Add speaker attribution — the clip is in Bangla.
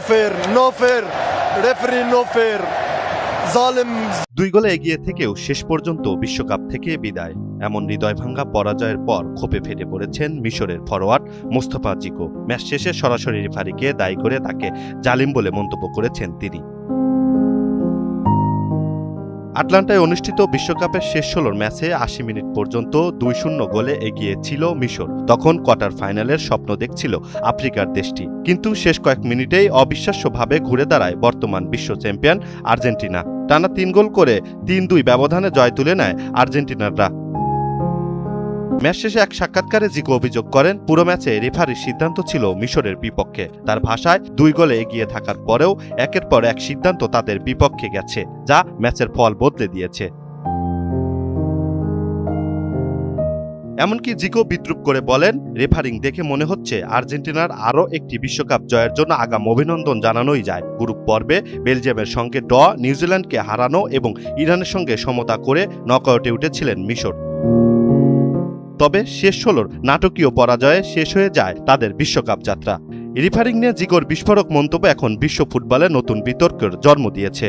Speaker 1: No fair referee no fair জালেম।
Speaker 2: 2 গোলে এগিয়ে থেকেও শেষ পর্যন্ত বিশ্বকাপ থেকে বিদায়, এমন হৃদয়ভাঙ্গা পরাজয়ের পর ক্ষোভে ফেটে পড়েছেন মিশরের ফরোয়ার্ড মোস্তফা জিকো। ম্যাচ শেষে সরাসরি রেফারিকে দায়ী করে তাকে জালিম বলে মন্তব্য করেছেন তিনি। আটলান্টায় অনুষ্ঠিত বিশ্বকাপের শেষ 16 ম্যাচে 80 মিনিট পর্যন্ত 2-0 গোলে এগিয়ে ছিল মিশর। তখন কোয়ার্টার ফাইনালের স্বপ্ন দেখছিল আফ্রিকার দেশটি, কিন্তু শেষ কয়েক মিনিটেই অবিশ্বাস্যভাবে ঘুরে দাঁড়ায় বর্তমান বিশ্ব চ্যাম্পিয়ন আর্জেন্টিনা। টানা 3 গোল করে 3-2 ব্যবধানে জয় তুলে নেয় আর্জেন্টিনাররা। ম্যাচ শেষে এক সাক্ষাৎকারে জিকো অভিযোগ করেন, পুরো ম্যাচে রেফারির সিদ্ধান্ত ছিল মিশরের বিপক্ষে। তার ভাষায় 2 গোলে এগিয়ে থাকার পরেও একের পর এক সিদ্ধান্ত তাদের বিপক্ষে গেছে, যা ম্যাচের ফল বদলে দিয়েছে। এমনকি জিকো বিদ্রূপ করে বলেন, রেফারিং দেখে মনে হচ্ছে আর্জেন্টিনার আরও একটি বিশ্বকাপ জয়ের জন্য আগাম অভিনন্দন জানানোই যায়। গ্রুপ পর্বে বেলজিয়ামের সঙ্গে নিউজিল্যান্ডকে হারানো এবং ইরানের সঙ্গে সমতা করে নকআউটে উঠেছিলেন মিশর। তবে শেষ 16 নাটকীয় পরাজয়ে শেষ হয়ে যায় তাদের বিশ্বকাপ যাত্রা। রেফারিং নিয়ে জিকোর বিস্ফোরক মন্তব্য এখন বিশ্ব ফুটবলে নতুন বিতর্কের জন্ম দিয়েছে।